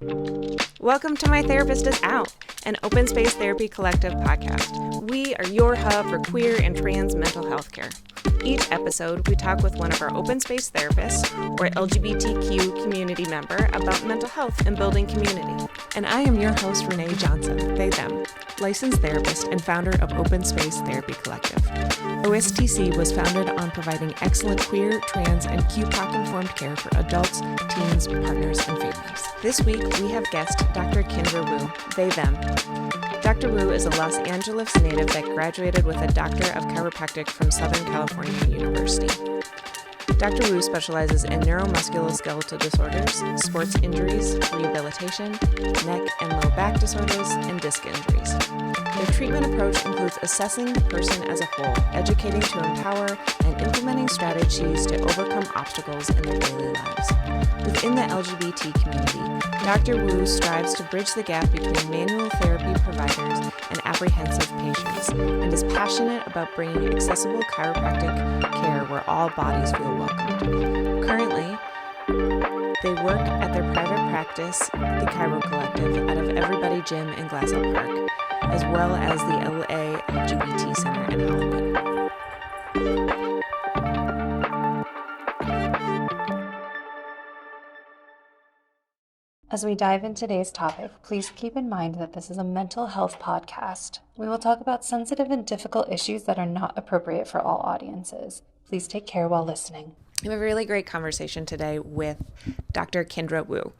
Welcome to My Therapist is Out, an open space therapy collective podcast. We are your hub for queer and trans mental health care. Each episode, we talk with one of our open space therapists or LGBTQ community member about mental health and building community. And I am your host, Renae Johnson, they, them, licensed therapist and founder of Open Space Therapy Collective. OSTC was founded on providing excellent queer, trans, and QPOC-informed care for adults, teens, partners, and families. This week, we have guest Dr. Kindra Woo, they, them. Dr. Woo is a Los Angeles native that graduated with a Doctor of Chiropractic from Southern California University. Dr. Woo specializes in neuromusculoskeletal disorders, sports injuries, rehabilitation, neck and low back disorders, and disc injuries. Their treatment approach includes assessing the person as a whole, educating to empower, and implementing strategies to overcome obstacles in their daily lives. Within the LGBT community, Dr. Woo strives to bridge the gap between manual therapy providers and apprehensive patients, and is passionate about bringing accessible chiropractic care where all bodies feel welcomed. Currently, they work at their private practice, the Chiro Collective, out of Everybody Gym in Glassell Park, as well as the LA LGBT Center in Hollywood. As we dive into today's topic, please keep in mind that this is a mental health podcast. We will talk about sensitive and difficult issues that are not appropriate for all audiences. Please take care while listening. We have a really great conversation today with Dr. Kindra Woo.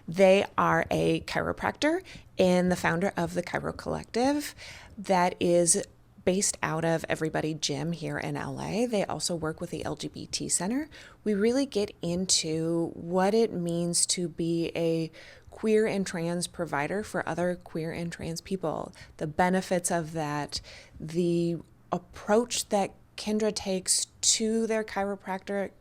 They are a chiropractor and the founder of the Chiro Collective that is based out of Everybody Gym here in LA. They also work with the LGBT Center. We really get into what it means to be a queer and trans provider for other queer and trans people, the benefits of that, the approach that Kindra takes to their chiropractic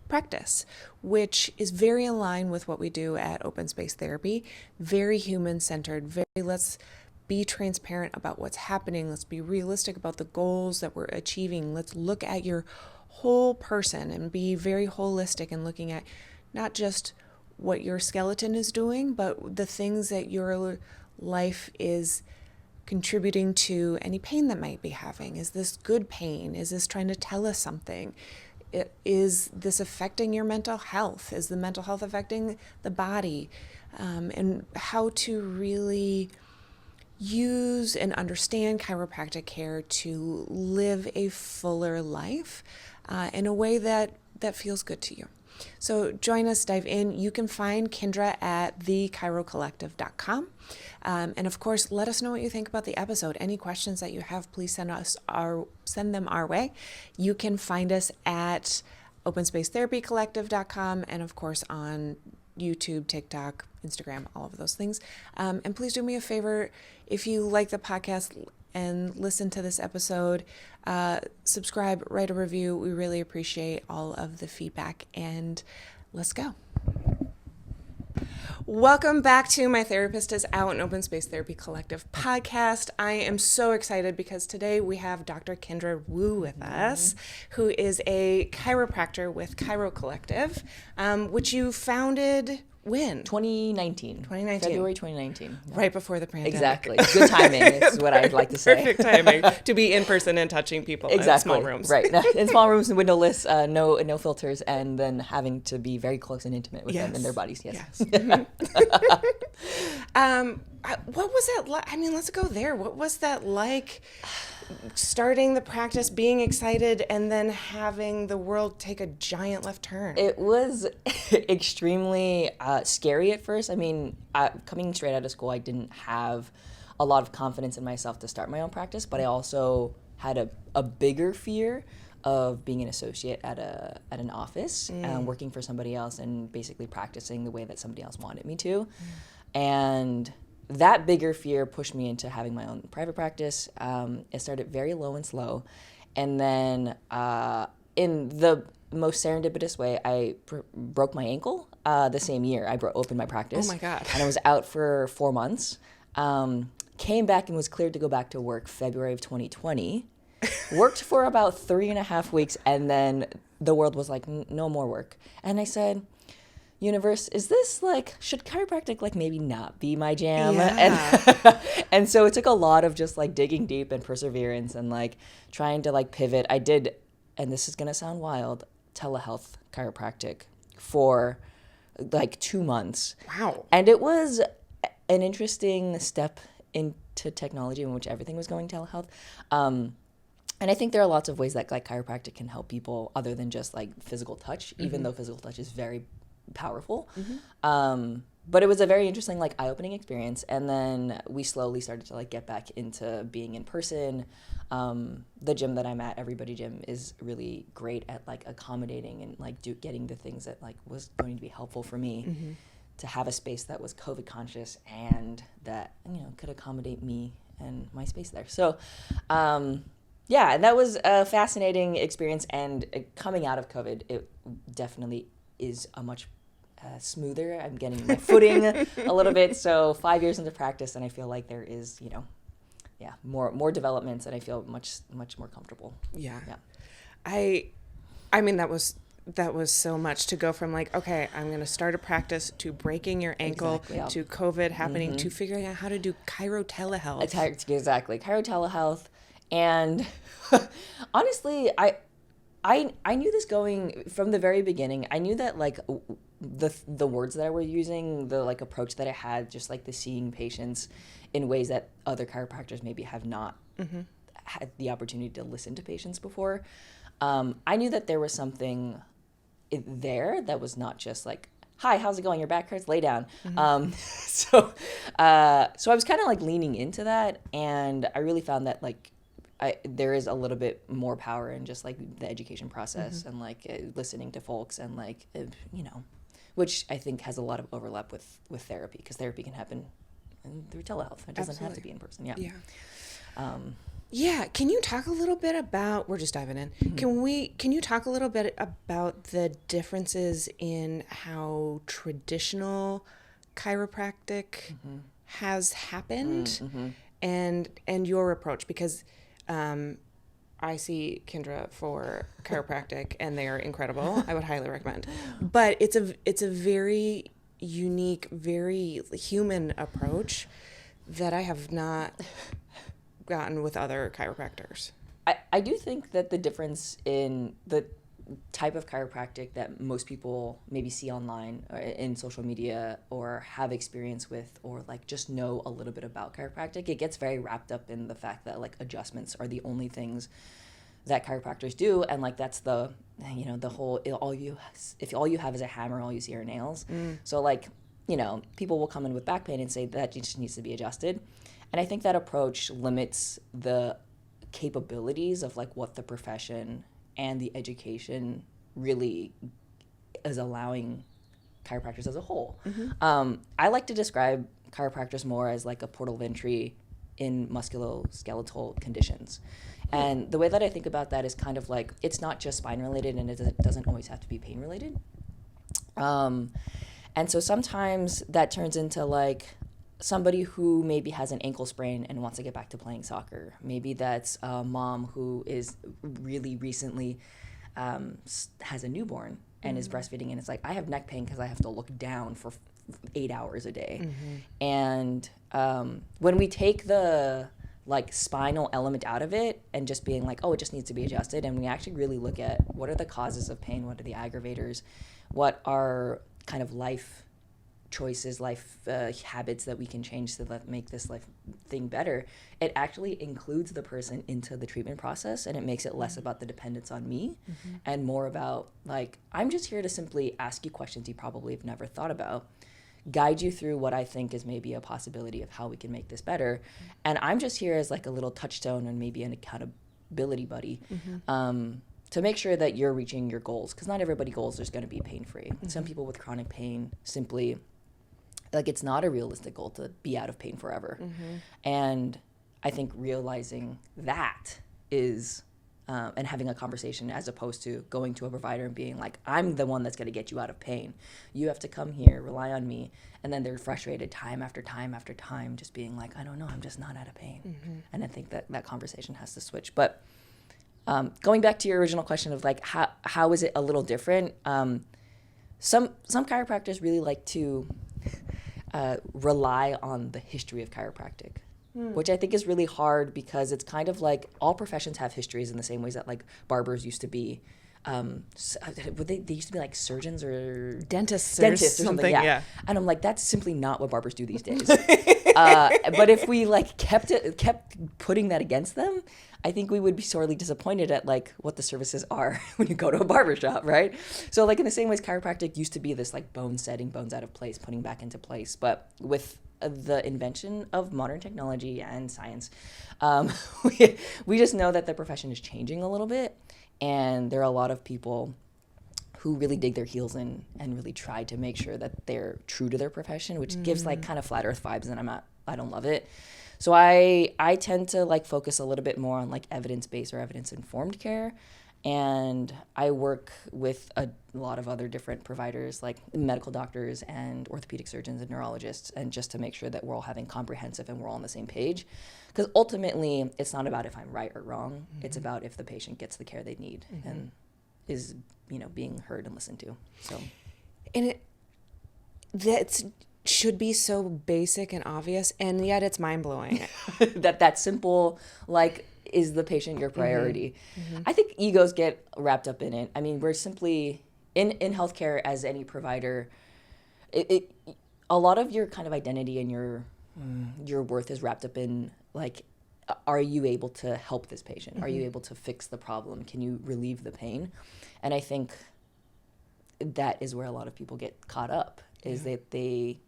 practice, which is very aligned with what we do at Open Space Therapy, very human-centered, very let's be transparent about what's happening. Let's be realistic about the goals that we're achieving. Let's look at your whole person and be very holistic in looking at not just what your skeleton is doing, but the things that your life is contributing to any pain that might be having. Is this good pain? Is this trying to tell us something? Is this affecting your mental health? Is the mental health affecting the body? And how to really use and understand chiropractic care to live a fuller life in a way that feels good to you. So join us, dive in. You can find Kindra at thechirocollective.com. And of course, let us know what you think about the episode. Any questions that you have, please send them our way. You can find us at openspacetherapycollective.com and of course on YouTube, TikTok, Instagram, all of those things. And please do me a favor, if you like the podcast and listen to this episode, subscribe, write a review. We really appreciate all of the feedback, and let's go. Welcome back to My Therapist is Out, an Open Space Therapy Collective podcast. I am so excited because today we have Dr. Kindra Woo with us, who is a chiropractor with Chiro Collective, which you founded when? 2019. February 2019. Right before the pandemic. Exactly. Good timing is what I'd like to say. Perfect timing to be in person and touching people in small rooms. Right. In small rooms and windowless, no filters, and then having to be very close and intimate with them and their bodies. Yes. Mm-hmm. What was that like? I mean, let's go there. What was that like? Starting the practice, being excited, and then having the world take a giant left turn. It was extremely scary at first. I mean, coming straight out of school, I didn't have a lot of confidence in myself to start my own practice, but I also had a bigger fear of being an associate at an office, working for somebody else and basically practicing the way that somebody else wanted me to. And that bigger fear pushed me into having my own private practice. It started very low and slow. And then in the most serendipitous way, I broke my ankle the same year I opened my practice. Oh my God. And I was out for 4 months. Came back and was cleared to go back to work February of 2020. Worked for about 3.5 weeks, and then the world was like, no more work. And I said, universe, is this like, should chiropractic like maybe not be my jam? Yeah. And so it took a lot of just like digging deep and perseverance and like trying to like pivot. I did, and this is going to sound wild, telehealth chiropractic for like 2 months. Wow. And it was an interesting step into technology in which everything was going telehealth. And I think there are lots of ways that like chiropractic can help people other than just like physical touch, even though physical touch is very powerful. But it was a very interesting like eye-opening experience. And then we slowly started to like get back into being in person. The gym that I'm at, Everybody Gym, is really great at like accommodating and like getting the things that like was going to be helpful for me to have a space that was COVID conscious and that, you know, could accommodate me and my space there. So, yeah, and that was a fascinating experience. And coming out of COVID, it definitely is a much smoother. I'm getting my footing a little bit. So 5 years into practice, and I feel like there is, you know, more developments, and I feel much more comfortable. Yeah. I mean, that was so much to go from like, okay, I'm going to start a practice, to breaking your ankle, to COVID happening, to figuring out how to do chiro telehealth. Exactly. Chiro telehealth. And honestly, I knew this going from the very beginning. I knew that like the words that I were using, the like approach that I had, just like the seeing patients in ways that other chiropractors maybe have not had the opportunity to listen to patients before. I knew that there was something there that was not just like, hi, how's it going? Your back hurts? Lay down. So I was kind of like leaning into that, and I really found that like there is a little bit more power in just like the education process and like listening to folks and like, you know, which I think has a lot of overlap with therapy, because therapy can happen through telehealth. It doesn't have to be in person. Yeah. Can you talk a little bit about, we're just diving in. Can you talk a little bit about the differences in how traditional chiropractic has happened and your approach? Because I see Kindra for chiropractic, and they are incredible. I would highly recommend. But it's a very unique, very human approach that I have not gotten with other chiropractors. I do think that the difference in the type of chiropractic that most people maybe see online or in social media or have experience with, or like just know a little bit about chiropractic, it gets very wrapped up in the fact that like adjustments are the only things that chiropractors do, and like that's the, you know, the whole if all you have is a hammer, all you see are nails. So like, you know, people will come in with back pain and say that just needs to be adjusted, and I think that approach limits the capabilities of like what the profession and the education really is allowing chiropractors as a whole. I like to describe chiropractors more as like a portal of entry in musculoskeletal conditions. And the way that I think about that is kind of like, it's not just spine related, and it doesn't always have to be pain related. And so sometimes that turns into like somebody who maybe has an ankle sprain and wants to get back to playing soccer. Maybe that's a mom who is really recently has a newborn and is breastfeeding, and it's like, I have neck pain because I have to look down for 8 hours a day. And when we take the like spinal element out of it and just being like, oh, it just needs to be adjusted, and we actually really look at what are the causes of pain, what are the aggravators, what are kind of life choices, life habits that we can change to make this life thing better, it actually includes the person into the treatment process, and it makes it less about the dependence on me and more about like, I'm just here to simply ask you questions you probably have never thought about, guide you through what I think is maybe a possibility of how we can make this better, and I'm just here as like a little touchstone and maybe an accountability buddy to make sure that you're reaching your goals, because not everybody's goals is going to be pain-free. Some people with chronic pain simply, like, it's not a realistic goal to be out of pain forever. And I think realizing that is, and having a conversation as opposed to going to a provider and being like, I'm the one that's going to get you out of pain. You have to come here, rely on me. And then they're frustrated time after time after time, just being like, I don't know, I'm just not out of pain. And I think that conversation has to switch. But going back to your original question of like, how is it a little different? some chiropractors really like to rely on the history of chiropractic, which I think is really hard because it's kind of like all professions have histories in the same ways that like barbers used to be. They used to be like surgeons or Dentists or something. Yeah. And I'm like, that's simply not what barbers do these days. But if we like kept putting that against them, I think we would be sorely disappointed at like what the services are when you go to a barber shop, right? So like in the same ways, chiropractic used to be this like bone setting, bones out of place, putting back into place. But with the invention of modern technology and science, we just know that the profession is changing a little bit. And there are a lot of people who really dig their heels in and really try to make sure that they're true to their profession, which gives like kind of flat earth vibes, and I don't love it. So I tend to like focus a little bit more on like evidence-based or evidence-informed care. And I work with a lot of other different providers like medical doctors and orthopedic surgeons and neurologists, and just to make sure that we're all having comprehensive and we're all on the same page. Because ultimately, it's not about if I'm right or wrong. It's about if the patient gets the care they need and is, being heard and listened to. So, and that should be so basic and obvious, and yet it's mind-blowing. that simple, like, is the patient your priority? I think egos get wrapped up in it. I mean, we're simply, in healthcare as any provider, a lot of your kind of identity and your worth is wrapped up in, like, are you able to help this patient? Are you able to fix the problem? Can you relieve the pain? And I think that is where a lot of people get caught up, is that they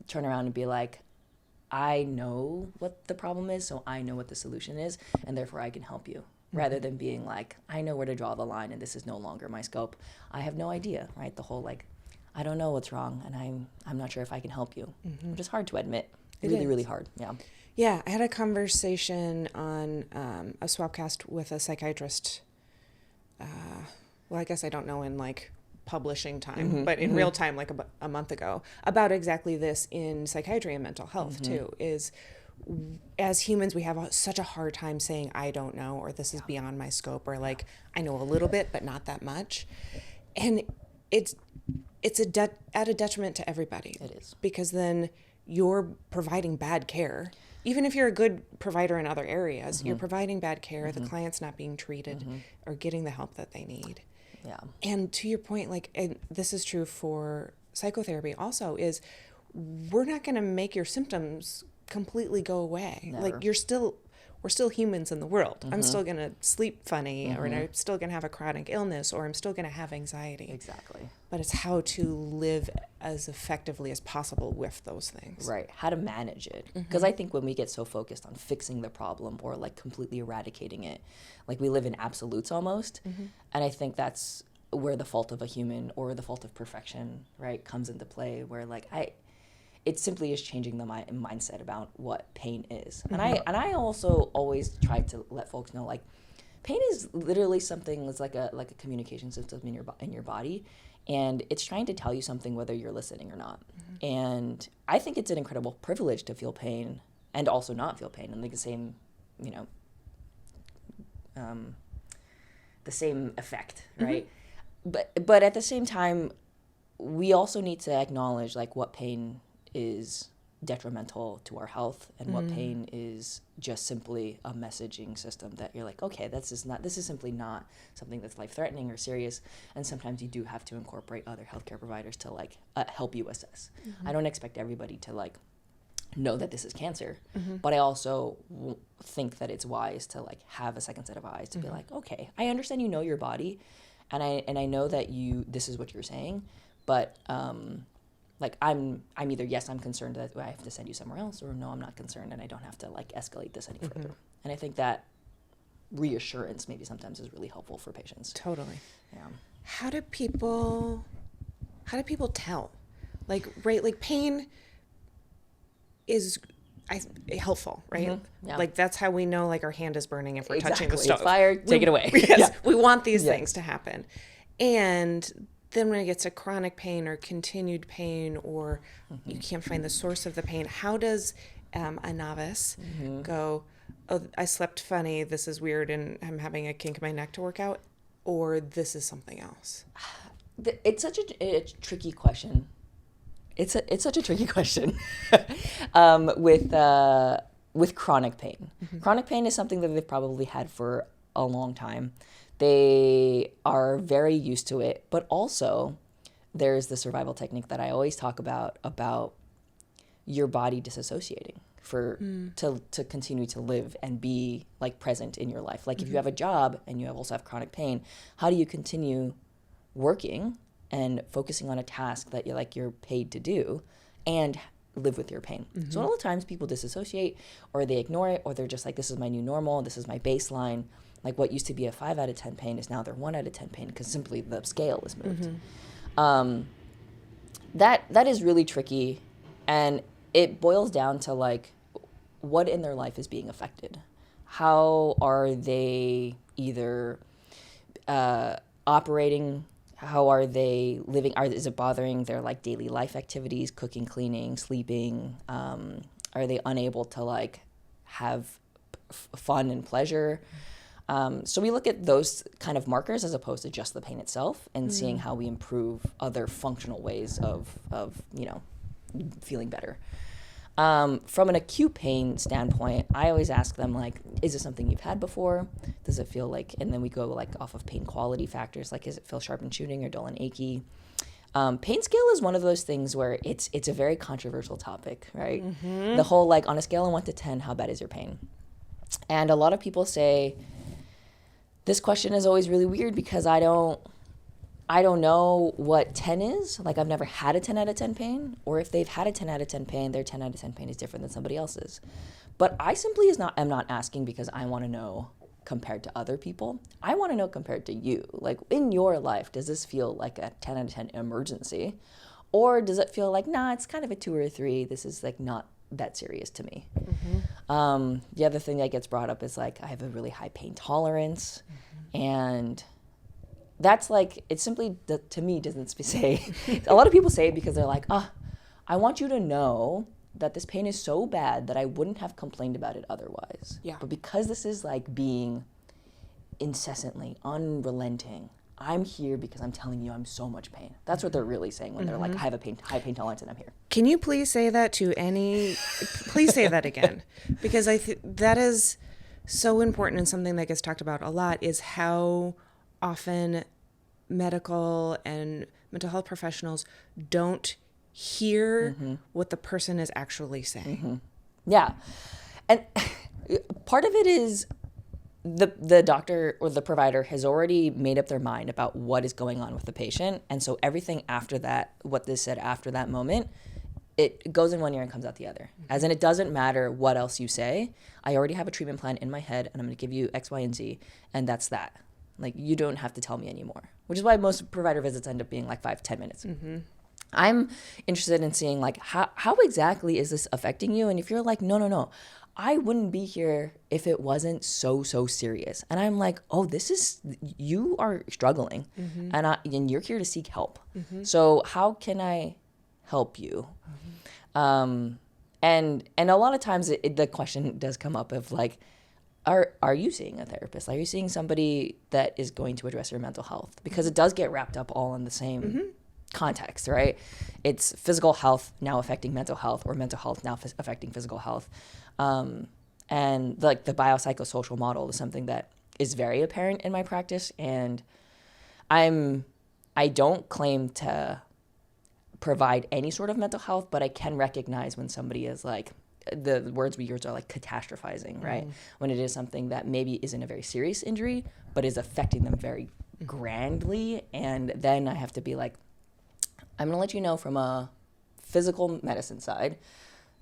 turn around and be like, I know what the problem is, so I know what the solution is, and therefore I can help you. Rather than being like, I know where to draw the line, and this is no longer my scope. I have no idea, right? The whole like, I don't know what's wrong, and I'm not sure if I can help you, which is hard to admit. Really hard. Yeah. Yeah, I had a conversation on a swapcast with a psychiatrist. Well, I guess I don't know in like publishing time, but in real time, like a month ago, about exactly this in psychiatry and mental health too, is as humans, we have such a hard time saying, I don't know, or this is beyond my scope, or like, I know a little bit, but not that much. And it's at a detriment to everybody. It is. Because then you're providing bad care. Even if you're a good provider in other areas, you're providing bad care, the client's not being treated or getting the help that they need. Yeah. And to your point, like, and this is true for psychotherapy also, is we're not going to make your symptoms completely go away. Never. Like we're still humans in the world. I'm still going to sleep funny, or I'm still going to have a chronic illness, or I'm still going to have anxiety. Exactly. But it's how to live as effectively as possible with those things. Right. How to manage it. Because I think when we get so focused on fixing the problem or like completely eradicating it, like we live in absolutes almost. And I think that's where the fault of a human or the fault of perfection, right, comes into play, where like it simply is changing the mindset about what pain is. And I also always try to let folks know, like, pain is literally something that's like a communication system in your body, and it's trying to tell you something whether you're listening or not. And I think it's an incredible privilege to feel pain and also not feel pain, and like the same, the same effect, right? But at the same time, we also need to acknowledge like what pain is detrimental to our health, and what pain is just simply a messaging system that you're like, okay, this is simply not something that's life-threatening or serious. And sometimes you do have to incorporate other healthcare providers to like help you assess. I don't expect everybody to like know that this is cancer, but I also think that it's wise to like have a second set of eyes to be like, okay, I understand you know your body, and I know that this is what you're saying, but like I'm either, yes, I'm concerned that I have to send you somewhere else, or no, I'm not concerned and I don't have to like escalate this any further. And I think that reassurance maybe sometimes is really helpful for patients. Totally. Yeah. How do people tell? Like, right, like pain is helpful, right? Yeah. Like that's how we know like our hand is burning if we're touching the It's stove. fire, take it away. Yes, we want these things to happen. And then when it gets to chronic pain or continued pain, or you can't find the source of the pain, how does a novice go, oh, I slept funny, this is weird, and I'm having a kink in my neck to work out, or this is something else? It's such a tricky question. It's such a tricky question with chronic pain. Chronic pain is something that they've probably had for a long time. They are very used to it, but also there's the survival technique that I always talk about your body disassociating to continue to live and be like present in your life. Like if you have a job and you also have chronic pain, how do you continue working and focusing on a task that you're paid to do and live with your pain? So all the times people disassociate, or they ignore it, or they're just like, this is my new normal, this is my baseline. Like what used to be a 5 out of 10 pain is now they're 1 out of 10 pain because simply the scale is moved. That is really tricky, and it boils down to like what in their life is being affected. How are they either operating? How are they living? Is it bothering their like daily life activities, cooking, cleaning, sleeping? Are they unable to like have fun and pleasure? So we look at those kind of markers as opposed to just the pain itself, and seeing how we improve other functional ways of feeling better. From an acute pain standpoint, I always ask them, like, is it something you've had before? Does it feel like, and then we go like off of pain quality factors, like, does it feel sharp and shooting or dull and achy? Pain scale is one of those things where it's a very controversial topic, right? The whole, like, on a scale of 1 to 10, how bad is your pain? And a lot of people say, this question is always really weird because I don't know what 10 is. Like, I've never had a 10 out of 10 pain, or if they've had a 10 out of 10 pain, their 10 out of 10 pain is different than somebody else's. But I simply am not asking because I want to know compared to other people. I want to know compared to you. Like, in your life, does this feel like a 10 out of 10 emergency? Or does it feel like, nah, it's kind of a 2 or a 3. This is like not that serious to me. The other thing that gets brought up is like, I have a really high pain tolerance. And that's like, it simply, to me, doesn't say, a lot of people say it because they're like, I want you to know that this pain is so bad that I wouldn't have complained about it otherwise. Yeah. But because this is like being incessantly, unrelenting, I'm here because I'm telling you I'm so much pain. That's what they're really saying when they're like, I have a high pain tolerance and I'm here. Can you please say that to please say that again? Because that is so important, and something that gets talked about a lot is how often medical and mental health professionals don't hear what the person is actually saying. Yeah. And part of it is the doctor or the provider has already made up their mind about what is going on with the patient. And so everything after that, what they said after that moment, it goes in one ear and comes out the other. As in, it doesn't matter what else you say. I already have a treatment plan in my head, and I'm going to give you X, Y, and Z, and that's that. Like, you don't have to tell me anymore, which is why most provider visits end up being like 5-10 minutes. I'm interested in seeing like, how exactly is this affecting you? And if you're like, no, I wouldn't be here if it wasn't so serious. And I'm like, oh, you are struggling, and you're here to seek help. So how can I help you? And a lot of times the question does come up of like, are you seeing a therapist? Are you seeing somebody that is going to address your mental health? Because it does get wrapped up all in the same context, right? It's physical health now affecting mental health, or mental health now affecting physical health. And like the biopsychosocial model is something that is very apparent in my practice. And I don't claim to provide any sort of mental health, but I can recognize when somebody is like, the words we use are like catastrophizing, right? When it is something that maybe isn't a very serious injury, but is affecting them very grandly. And then I have to be like, I'm going to let you know from a physical medicine side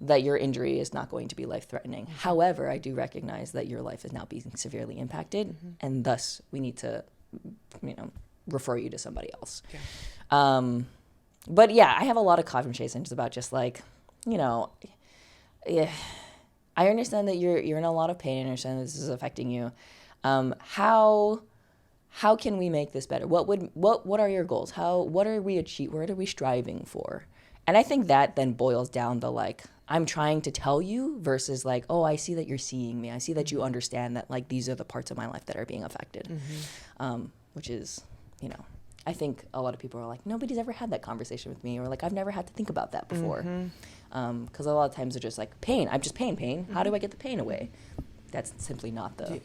that your injury is not going to be life-threatening. However, I do recognize that your life is now being severely impacted, and thus we need to, refer you to somebody else. But yeah, I have a lot of conversations about just like, I understand that you're in a lot of pain. I understand that this is affecting you. How can we make this better? What are your goals? What are we striving for? And I think that then boils down to like, I'm trying to tell you versus like, oh, I see that you're seeing me. I see that you understand that like these are the parts of my life that are being affected, which is, I think a lot of people are like, nobody's ever had that conversation with me, or like, I've never had to think about that before. Because a lot of times they're just like, pain, I'm just pain. How do I get the pain away? That's simply not the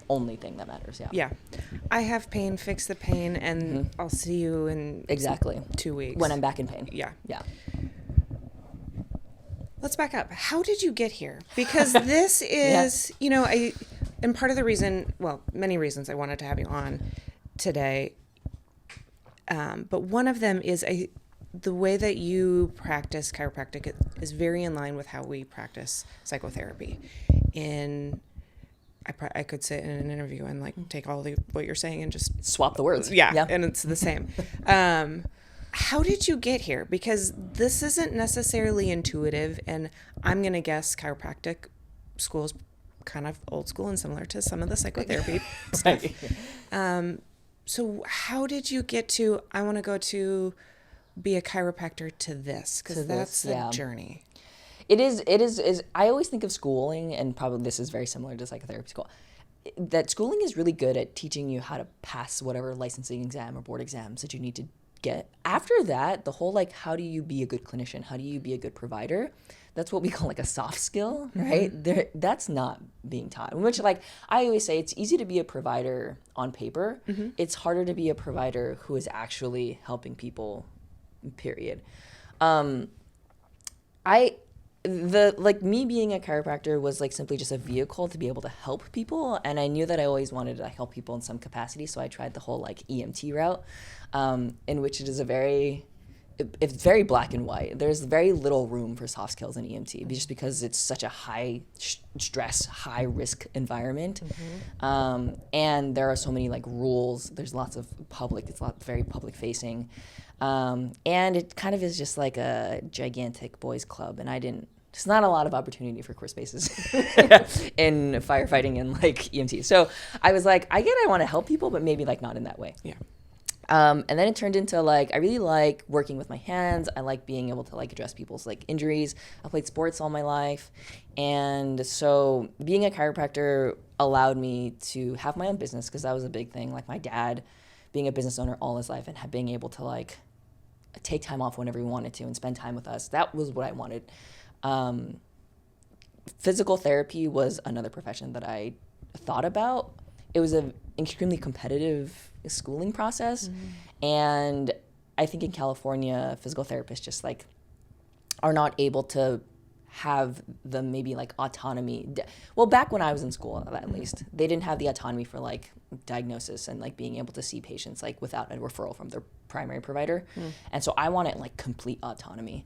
only thing that matters. Yeah. I have pain, fix the pain, and I'll see you in exactly 2 weeks. When I'm back in pain. Yeah. Let's back up. How did you get here? Because this is, and part of the reason, well, many reasons I wanted to have you on today, but one of them is the way that you practice chiropractic is very in line with how we practice psychotherapy. I could sit in an interview and like take all what you're saying and just swap the words. Yeah. And it's the same. How did you get here? Because this isn't necessarily intuitive, and I'm going to guess chiropractic school is kind of old school and similar to some of the psychotherapy stuff. So how did you get to, I want to go to be a chiropractor to this? Because that's a journey. It is, I always think of schooling, and probably this is very similar to psychotherapy school, that schooling is really good at teaching you how to pass whatever licensing exam or board exams that you need to get. After that, the whole like, how do you be a good clinician? How do you be a good provider? That's what we call like a soft skill, right? That's not being taught. Which, like, I always say, it's easy to be a provider on paper. It's harder to be a provider who is actually helping people, period. Me being a chiropractor was like simply just a vehicle to be able to help people, and I knew that I always wanted to help people in some capacity, so I tried the whole like EMT route, in which it is it's very black and white. There's very little room for soft skills in EMT, just because it's such a high stress, high risk environment, and there are so many like rules. There's lots of very public facing. And it kind of is just like a gigantic boys club, and there's not a lot of opportunity for queer spaces in firefighting and like EMT. So I was like, I want to help people, but maybe like not in that way. Yeah. And then it turned into like, I really like working with my hands. I like being able to like address people's like injuries. I played sports all my life. And so being a chiropractor allowed me to have my own business, because that was a big thing. Like my dad being a business owner all his life and being able to like take time off whenever he wanted to and spend time with us. That was what I wanted. Physical therapy was another profession that I thought about. It was an extremely competitive schooling process. And I think in California, physical therapists just like are not able to have the maybe like autonomy. Well, back when I was in school, at least, they didn't have the autonomy for like diagnosis and like being able to see patients like without a referral from their primary provider. And so I wanted like complete autonomy.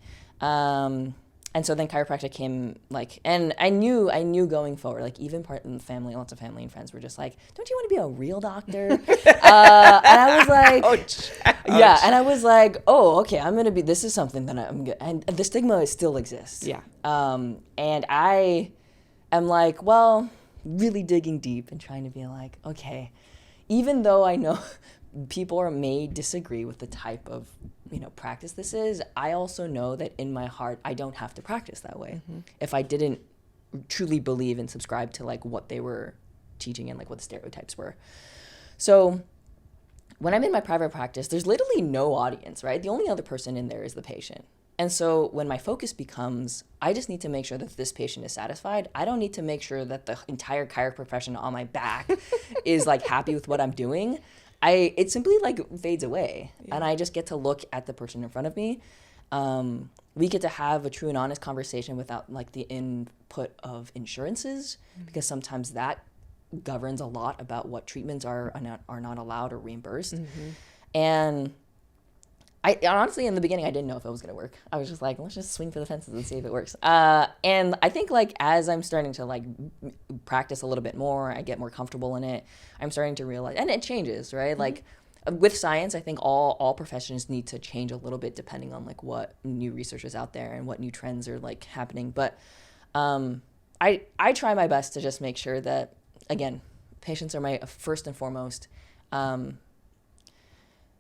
And so then chiropractic came like, and I knew going forward, like even part in the family, lots of family and friends were just like, don't you want to be a real doctor? And I was like, ouch. Yeah. And I was like, oh, okay, this is something that I'm good. And the stigma still exists. Yeah. And I am like, well, really digging deep and trying to be like, okay, even though I know people may disagree with the type of practice this is, I also know that in my heart I don't have to practice that way if I didn't truly believe and subscribe to like what they were teaching and like what the stereotypes were. So when I'm in my private practice, there's literally no audience, right? The only other person in there is the patient. And so when my focus becomes, I just need to make sure that this patient is satisfied. I don't need to make sure that the entire chiropractic profession on my back is like happy with what I'm doing. It simply like fades away, and I just get to look at the person in front of me. We get to have a true and honest conversation without like the input of insurances, because sometimes that governs a lot about what treatments are not allowed or reimbursed. And I honestly, in the beginning, I didn't know if it was going to work. I was just like, let's just swing for the fences and see if it works. And I think like as I'm starting to like practice a little bit more, I get more comfortable in it. I'm starting to realize, and it changes, right? Like with science, I think all professions need to change a little bit depending on like what new research is out there and what new trends are like happening. But I try my best to just make sure that, again, patients are my first and foremost.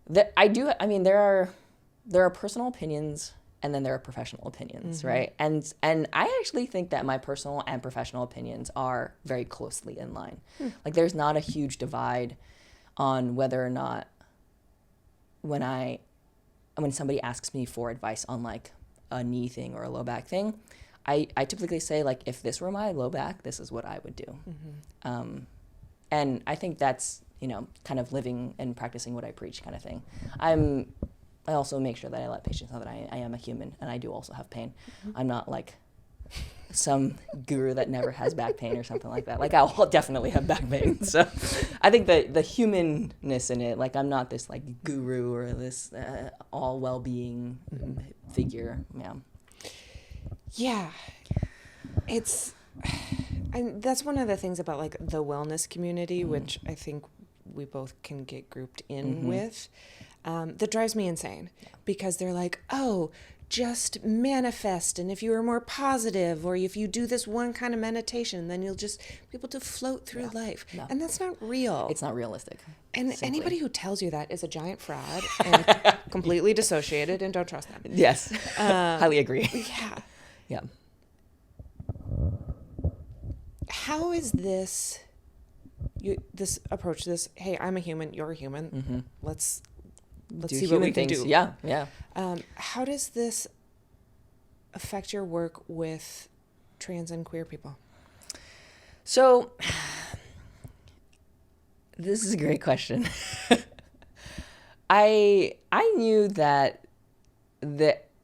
There are personal opinions, and then there are professional opinions, right? And I actually think that my personal and professional opinions are very closely in line. Like there's not a huge divide on whether or not when somebody asks me for advice on like a knee thing or a low back thing, I typically say, like, if this were my low back, this is what I would do. And I think that's, you know, kind of living and practicing what I preach kind of thing. I also make sure that I let patients know that I am a human and I do also have pain. I'm not like some guru that never has back pain or something like that. Like, I'll definitely have back pain. So I think the humanness in it, like, I'm not this like guru or this all well-being figure. Yeah. And that's one of the things about like the wellness community, which I think we both can get grouped in with, that drives me insane, because they're like, oh, just manifest, and if you are more positive, or if you do this one kind of meditation, then you'll just be able to float through life. No. And that's not real. It's not realistic. And simply. Anybody who tells you that is a giant fraud and completely dissociated, and don't trust them. Yes. Highly agree. Yeah. Yeah. How is this approach, hey, I'm a human, you're a human, let's see what we can do. Yeah. How does this affect your work with trans and queer people? So, this is a great question. I knew that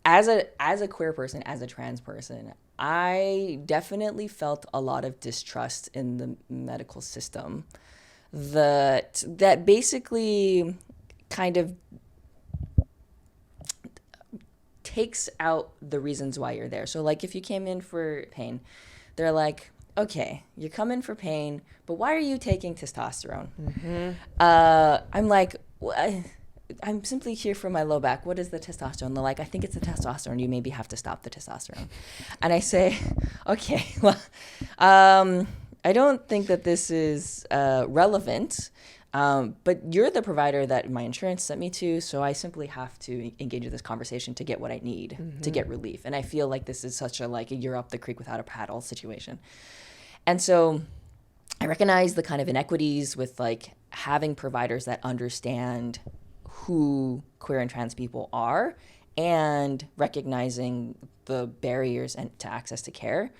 as a queer person, as a trans person, I definitely felt a lot of distrust in the medical system that basically kind of takes out the reasons why you're there. So like, if you came in for pain, they're like, okay, you're coming for pain, but why are you taking testosterone? I'm like, I'm simply here for my low back. What is the testosterone? They're like, I think it's the testosterone. You maybe have to stop the testosterone. And I say, okay, well, I don't think that this is relevant, but you're the provider that my insurance sent me to, so I simply have to engage in this conversation to get what I need, to get relief. And I feel like this is such a, like, you're up the creek without a paddle situation. And so I recognize the kind of inequities with, like, having providers that understand who queer and trans people are, and recognizing the barriers to access to care.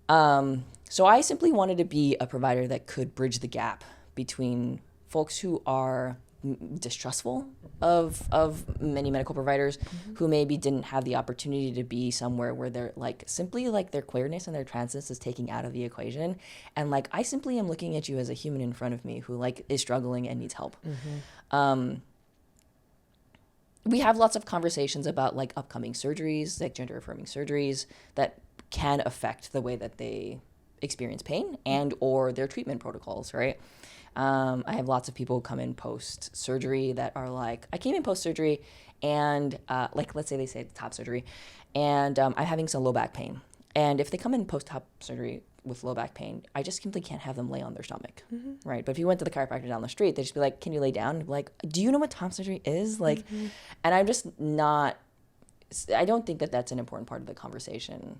So I simply wanted to be a provider that could bridge the gap between folks who are distrustful of many medical providers, who maybe didn't have the opportunity to be somewhere where they're like, simply like their queerness and their transness is taking out of the equation. And like, I simply am looking at you as a human in front of me who like is struggling and needs help. We have lots of conversations about like upcoming surgeries, like gender-affirming surgeries that can affect the way that they experience pain and or their treatment protocols, right? I have lots of people who come in post-surgery that are like, I came in post-surgery and like, let's say they say top surgery, and I'm having some low back pain. And if they come in post-top surgery with low back pain, I just simply can't have them lay on their stomach, right? But if you went to the chiropractor down the street, they'd just be like, can you lay down? And be like, do you know what top surgery is? Like, and I'm just not, I don't think that that's an important part of the conversation,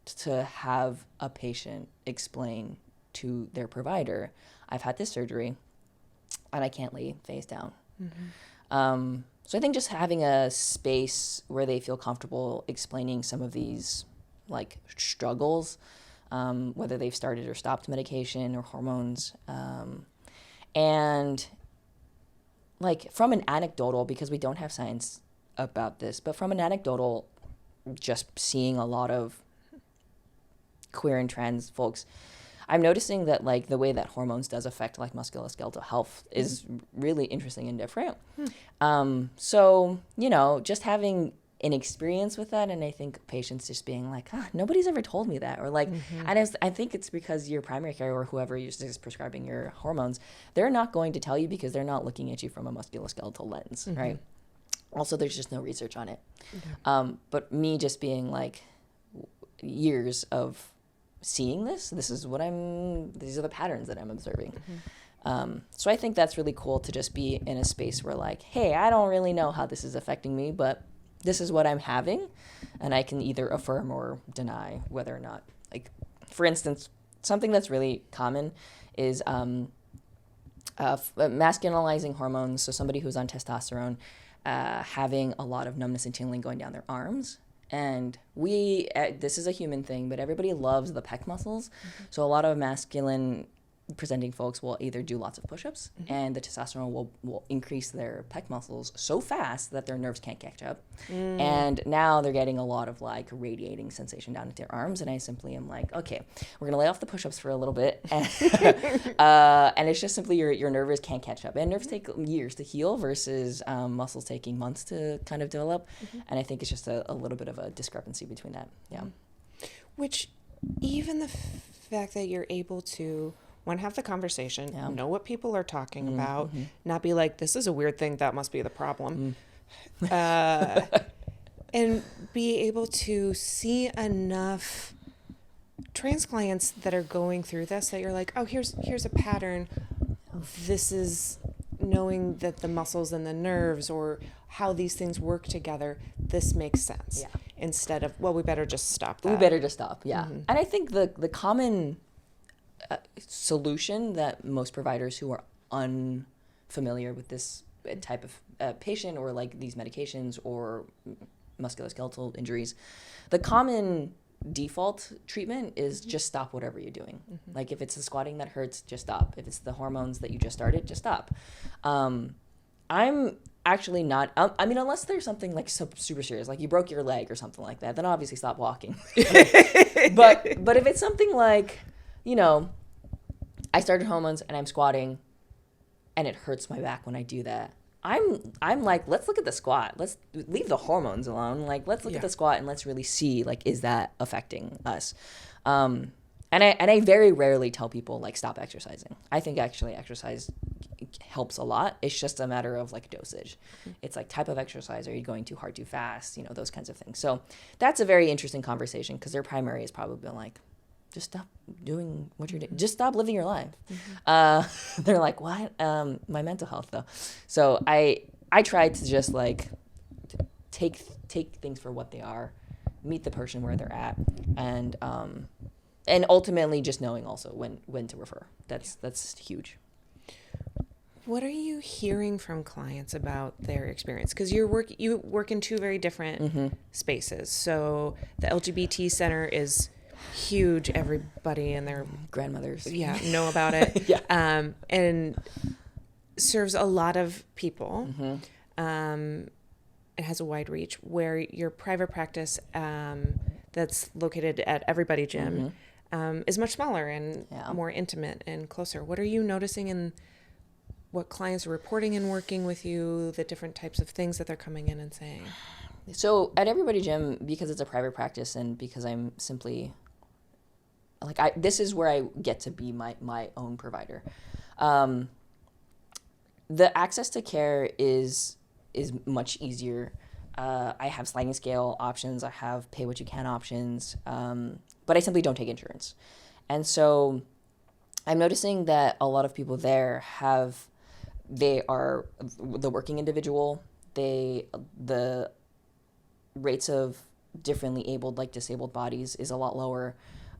to have a patient explain to their provider, I've had this surgery and I can't lay face down. So I think just having a space where they feel comfortable explaining some of these like struggles, whether they've started or stopped medication or hormones. And like from an anecdotal, because we don't have science about this, but from an anecdotal, just seeing a lot of queer and trans folks, I'm noticing that like the way that hormones does affect like musculoskeletal health is really interesting and different. So, you know, just having an experience with that, and I think patients just being like, nobody's ever told me that, or like, and I think it's because your primary care or whoever is prescribing your hormones, they're not going to tell you because they're not looking at you from a musculoskeletal lens, right? Also, there's just no research on it. But me just being like years of seeing this is what these are the patterns that I'm observing. So I think that's really cool to just be in a space where like, hey, I don't really know how this is affecting me, but this is what I'm having, and I can either affirm or deny whether or not, like, for instance, something that's really common is masculinizing hormones, so somebody who's on testosterone, having a lot of numbness and tingling going down their arms. And this is a human thing, but everybody loves the pec muscles. So a lot of masculine presenting folks will either do lots of push-ups, and the testosterone will increase their pec muscles so fast that their nerves can't catch up. And now they're getting a lot of like radiating sensation down into their arms, and I simply am like, okay, we're gonna lay off the push-ups for a little bit, and, and it's just simply your nerves can't catch up, and nerves take years to heal versus muscles taking months to kind of develop. And I think it's just a little bit of a discrepancy between that. Which, even the fact that you're able to have the conversation, know what people are talking about, not be like, this is a weird thing, that must be the problem. And be able to see enough trans clients that are going through this that you're like, oh, here's a pattern. This is knowing that the muscles and the nerves or how these things work together, this makes sense. Instead of, well, we better just stop that. We better just stop, And I think the common solution that most providers who are unfamiliar with this type of patient or like these medications or musculoskeletal injuries, the common default treatment is just stop whatever you're doing. Like if it's the squatting that hurts, just stop. If it's the hormones that you just started, just stop. I'm actually not, I mean, unless there's something like super serious, like you broke your leg or something like that, then obviously stop walking. But if it's something like, you know, I started hormones and I'm squatting and it hurts my back when I do that, I'm like, let's look at the squat. Let's leave the hormones alone. Like, let's look at the squat and let's really see, like, is that affecting us? And I very rarely tell people, like, stop exercising. I think actually exercise helps a lot. It's just a matter of, like, dosage. It's like type of exercise. Are you going too hard, too fast? You know, those kinds of things. So that's a very interesting conversation because their primary is probably like, just stop doing what you're doing. Just stop living your life. They're like, what? My mental health, though. So I try to just like take things for what they are, meet the person where they're at, and ultimately just knowing also when to refer. That's huge. What are you hearing from clients about their experience? Because you work in two very different spaces. So the LGBT Center is huge. Everybody and their grandmothers know about it. And serves a lot of people. It has a wide reach, where your private practice that's located at Everybody Gym is much smaller and more intimate and closer. What are you noticing in what clients are reporting and working with you, the different types of things that they're coming in and saying? So at Everybody Gym, because it's a private practice and because I'm simply like, this is where I get to be my own provider. The access to care is much easier. I have sliding scale options. I have pay what you can options, but I simply don't take insurance. And so I'm noticing that a lot of people there they are the working individual. The rates of differently abled, like disabled bodies, is a lot lower.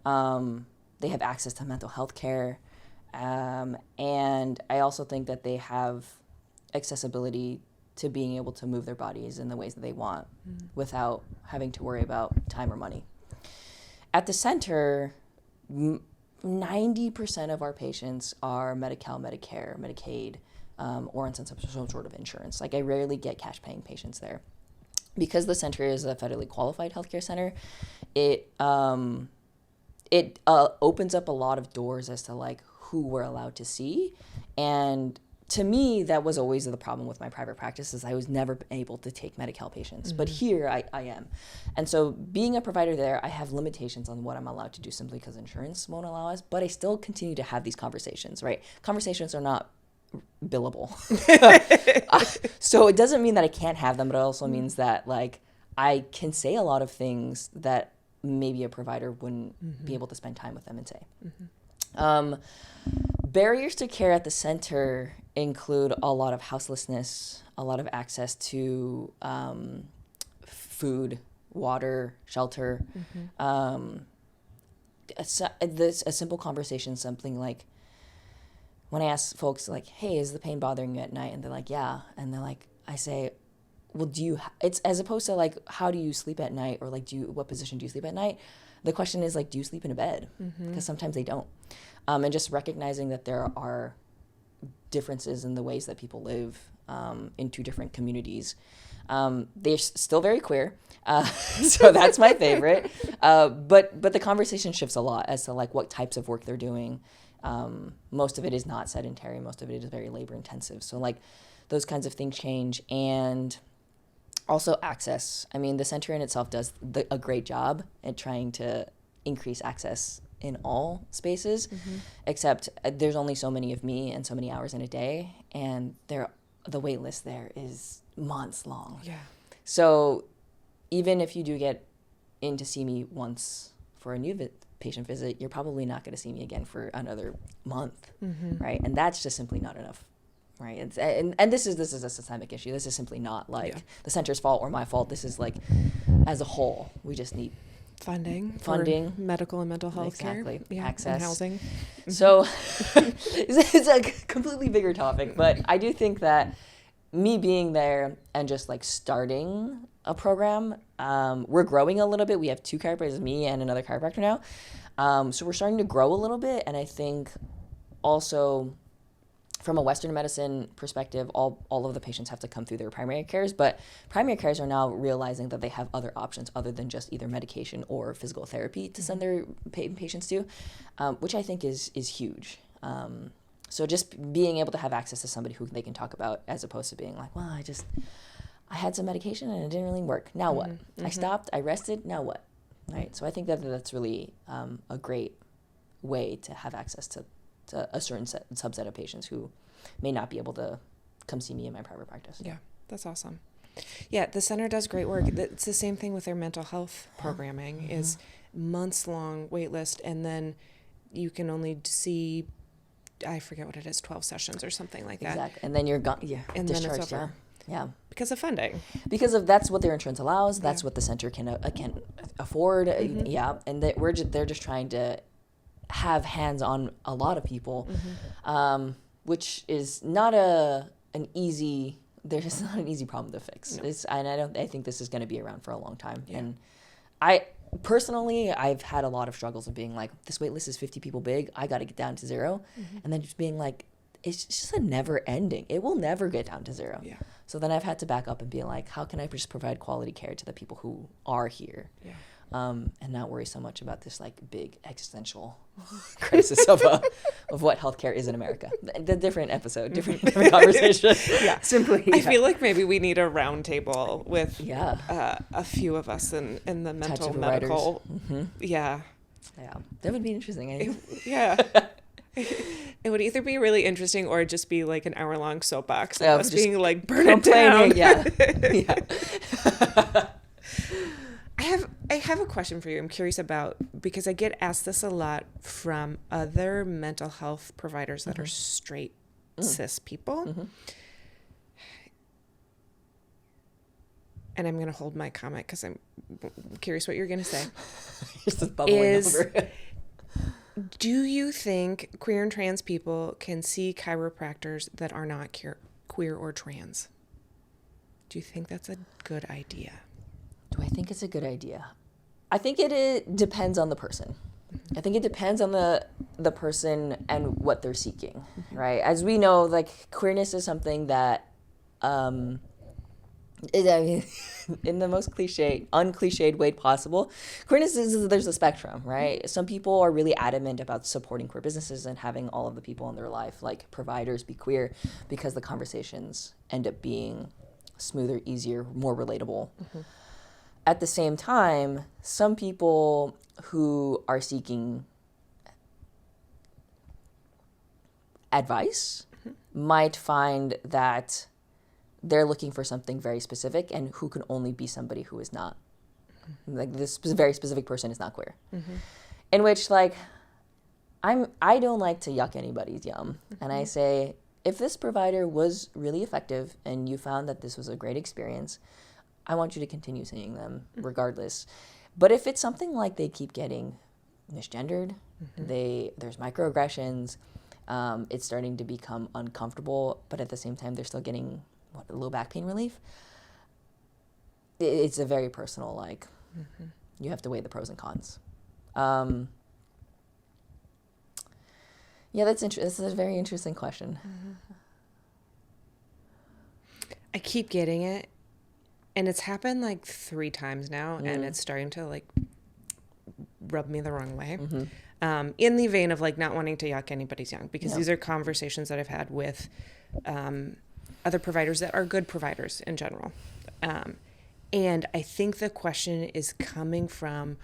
They have access to mental health care. And I also think that they have accessibility to being able to move their bodies in the ways that they want without having to worry about time or money. At the center, 90% of our patients are Medi-Cal, Medicare, Medicaid, or on some sort of insurance. Like, I rarely get cash paying patients there. Because the center is a federally qualified healthcare center, it opens up a lot of doors as to like who we're allowed to see. And to me, that was always the problem with my private practice, is I was never able to take Medi-Cal patients. But here I am. And so being a provider there, I have limitations on what I'm allowed to do simply because insurance won't allow us. But I still continue to have these conversations, right? Conversations are not billable. So it doesn't mean that I can't have them, but it also means that like I can say a lot of things that maybe a provider wouldn't be able to spend time with them and say. Barriers to care at the center include a lot of houselessness, a lot of access to food, water, shelter. A simple conversation, something like, when I ask folks like, hey, is the pain bothering you at night? And they're like, yeah. And they're like, I say, well, it's as opposed to like, how do you sleep at night? Or like, what position do you sleep at night? The question is like, do you sleep in a bed? Because sometimes they don't. And just recognizing that there are differences in the ways that people live in two different communities. They're still very queer, so that's my favorite. But the conversation shifts a lot as to like what types of work they're doing. Most of it is not sedentary. Most of it is very labor intensive. So like those kinds of things change. And also access. I mean, the center in itself does a great job at trying to increase access in all spaces, except there's only so many of me and so many hours in a day, and the wait list there is months long. Yeah. So even if you do get in to see me once for a new patient visit, you're probably not going to see me again for another month, right? And that's just simply not enough, right? And this is a systemic issue. This is simply not like the center's fault or my fault. This is like, as a whole, we just need funding for medical and mental health exactly. care, access, and housing. So it's a completely bigger topic, but I do think that me being there and just like starting a program, we're growing a little bit. We have 2 chiropractors, me and another chiropractor now. So we're starting to grow a little bit, and I think also from a Western medicine perspective, all of the patients have to come through their primary cares, but primary cares are now realizing that they have other options other than just either medication or physical therapy to send their patients to, which I think is huge. So just being able to have access to somebody who they can talk about, as opposed to being like, well, I had some medication and it didn't really work. Now what? I stopped, I rested, now what? Right? So I think that that's really a great way to have access to a certain subset of patients who may not be able to come see me in my private practice. Yeah, that's awesome. Yeah, the center does great work. It's the same thing with their mental health programming, is months-long wait list, and then you can only see, I forget what it is, 12 sessions or something like that. Exactly. And then you're gone. Yeah. And then it's over. Yeah. Because of funding. Because of that's what their insurance allows. That's what the center can afford. Yeah. And they're just trying to have hands on a lot of people, which is not an easy. There's just not an easy problem to fix. No. I think this is going to be around for a long time. Yeah. And personally, I've had a lot of struggles of being like, this wait list is 50 people big. I got to get down to 0, and then just being like, it's just a never ending. It will never get down to 0. Yeah. So then I've had to back up and be like, how can I just provide quality care to the people who are here? Yeah. And not worry so much about this like big existential crisis of what healthcare is in America. The different episode, different conversation. Yeah, simply. I feel like maybe we need a round table with a few of us in the mental medical. Yeah, that would be interesting. Yeah. It would either be really interesting or just be like an hour-long soapbox of us being like, burn it down. Yeah. I have a question for you. I'm curious about, because I get asked this a lot from other mental health providers that are straight cis people. And I'm going to hold my comment because I'm curious what you're going to say. Just bubbling over. Do you think queer and trans people can see chiropractors that are not queer or trans? Do you think that's a good idea? Do I think it's a good idea? I think it depends on the person. I think it depends on the person and what they're seeking, right? As we know, like, queerness is something that, in the most uncliched way possible, queerness is, there's a spectrum, right? Some people are really adamant about supporting queer businesses and having all of the people in their life, like providers, be queer, because the conversations end up being smoother, easier, more relatable. At the same time, some people who are seeking advice might find that they're looking for something very specific, and who can only be somebody who is not. Like, this very specific person is not queer. In which, like, I don't like to yuck anybody's yum. And I say, if this provider was really effective and you found that this was a great experience, I want you to continue seeing them regardless. But if it's something like they keep getting misgendered, there's microaggressions, it's starting to become uncomfortable, but at the same time, they're still getting low back pain relief. It's a very personal, like, you have to weigh the pros and cons. Yeah, that's interesting. This is a very interesting question. I keep getting it, and it's happened like 3 times now, and it's starting to like rub me the wrong way. In the vein of like not wanting to yuck anybody's yum, because these are conversations that I've had with other providers that are good providers in general. And I think the question is coming from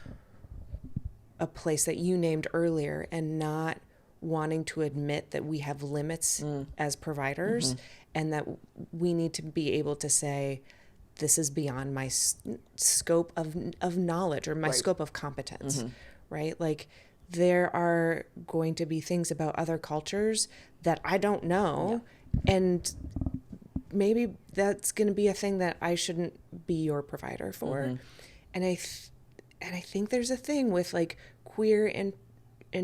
a place that you named earlier, and not wanting to admit that we have limits as providers, and that we need to be able to say, this is beyond my scope of knowledge, or my scope of competence, right? Like, there are going to be things about other cultures that I don't know, and maybe that's going to be a thing that I shouldn't be your provider for. And I think there's a thing with like queer and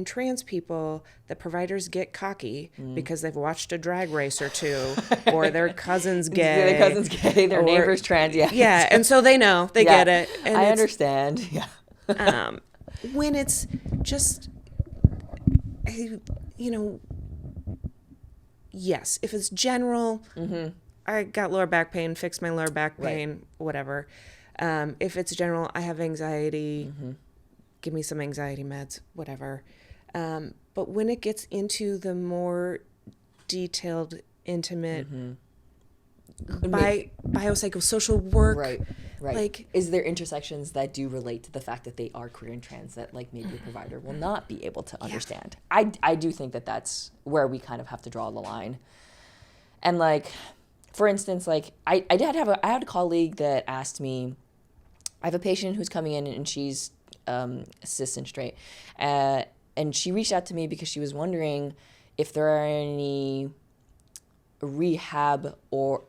trans people that providers get cocky because they've watched a drag race or 2, or their cousin's gay. Their cousin's gay, their neighbor's trans, Yeah, and so they know, they get it. And I understand, when it's just, you know, yes, if it's general, I got lower back pain, fixed my lower back pain, whatever. If it's general, I have anxiety, give me some anxiety meds, whatever. But when it gets into the more detailed, intimate, biopsychosocial work, right. Like, is there intersections that do relate to the fact that they are queer and trans that like maybe a provider will not be able to understand? I do think that that's where we kind of have to draw the line. And like, for instance, like I had a colleague that asked me, I have a patient who's coming in and she's cis and straight, and she reached out to me because she was wondering if there are any rehab or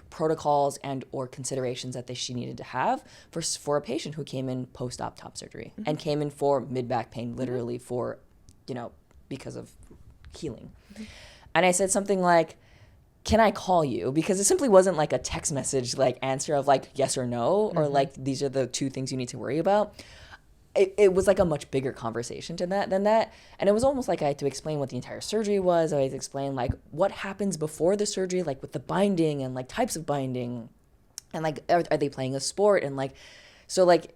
protocols and or considerations that she needed to have for a patient who came in post-op top surgery and came in for mid-back pain, literally for, you know, because of healing. And I said something like, can I call you? Because it simply wasn't like a text message like answer of like yes or no, or like these are the 2 things you need to worry about. It was like a much bigger conversation than that. And it was almost like I had to explain what the entire surgery was. I had to explain like what happens before the surgery, like with the binding and like types of binding, and like are they playing a sport, and like, so like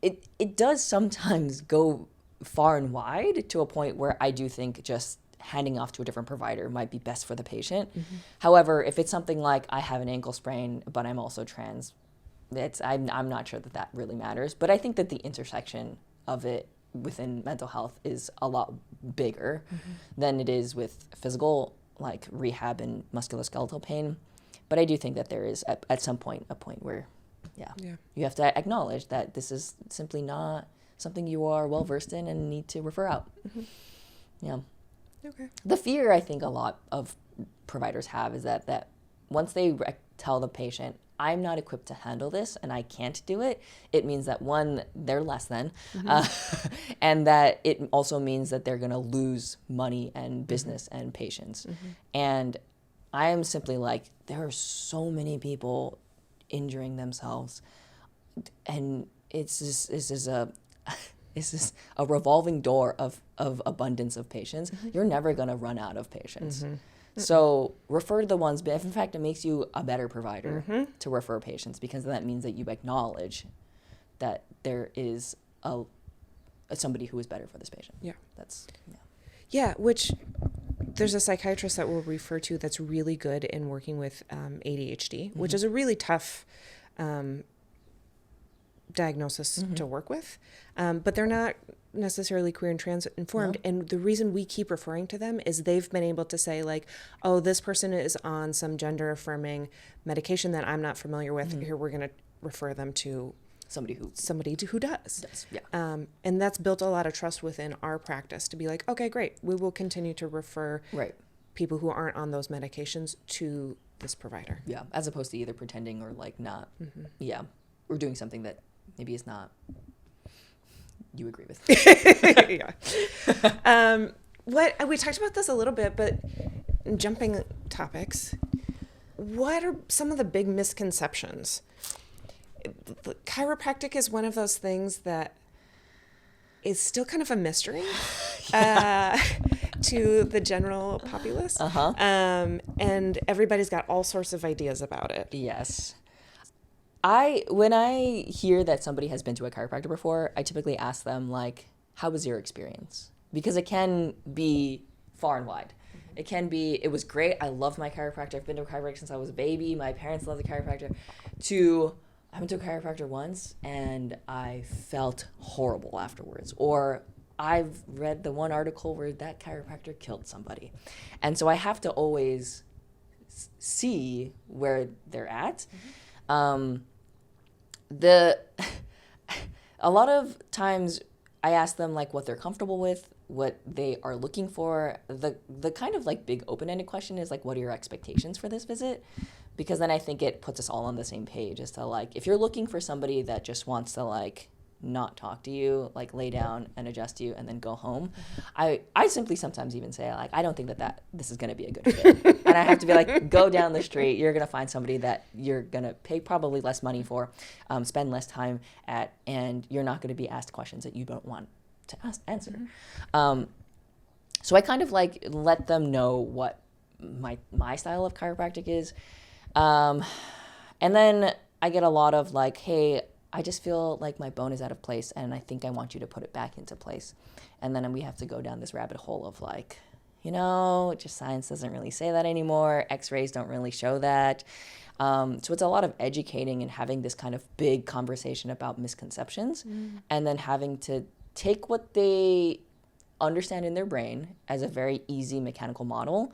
it does sometimes go far and wide to a point where I do think just handing off to a different provider might be best for the patient. However, if it's something like I have an ankle sprain, but I'm also trans, I'm not sure that really matters. But I think that the intersection of it within mental health is a lot bigger than it is with physical, like rehab and musculoskeletal pain. But I do think that there is at some point a point where, you have to acknowledge that this is simply not something you are well versed in and need to refer out. Yeah. Okay. The fear I think a lot of providers have is that once they tell the patient, I'm not equipped to handle this and I can't do it, it means that one, they're less than, and that it also means that they're going to lose money and business and patients. And I am simply like, there are so many people injuring themselves, and it's just a revolving door of abundance of patients. You're never going to run out of patients. So refer to the ones, but if in fact it makes you a better provider to refer patients, because that means that you acknowledge that there is somebody who is better for this patient. Yeah, which there's a psychiatrist that we'll refer to that's really good in working with ADHD, which is a really tough diagnosis to work with, but they're not necessarily queer and trans informed. And the reason we keep referring to them is they've been able to say like, oh, this person is on some gender affirming medication that I'm not familiar with. Here, we're going to refer them to somebody who does. And that's built a lot of trust within our practice to be like, okay, great, we will continue to refer people who aren't on those medications to this provider. As opposed to either pretending or like not or doing something that maybe is not you agree with. What we talked about this a little bit, but jumping topics, what are some of the big misconceptions? Chiropractic is one of those things that is still kind of a mystery to the general populace. And everybody's got all sorts of ideas about it. Yes. When I hear that somebody has been to a chiropractor before, I typically ask them, like, how was your experience? Because it can be far and wide. It can be, it was great, I love my chiropractor, I've been to a chiropractor since I was a baby, my parents love the chiropractor, to I went to a chiropractor once and I felt horrible afterwards. Or I've read the one article where that chiropractor killed somebody. And so I have to always see where they're at. A lot of times I ask them like what they're comfortable with, what they are looking for. The kind of like big open-ended question is like, what are your expectations for this visit? Because then I think it puts us all on the same page as to like, if you're looking for somebody that just wants to like not talk to you, like lay down and adjust you and then go home, I simply sometimes even say like, I don't think that this is going to be a good fit. And I have to be like, go down the street, you're going to find somebody that you're going to pay probably less money for, spend less time at, and you're not going to be asked questions that you don't want to answer. So I kind of like let them know what my style of chiropractic is. And then I get a lot of like, hey, I just feel like my bone is out of place and I think I want you to put it back into place. And then we have to go down this rabbit hole of like, just science doesn't really say that anymore. X-rays don't really show that. So it's a lot of educating and having this kind of big conversation about misconceptions and then having to take what they understand in their brain as a very easy mechanical model,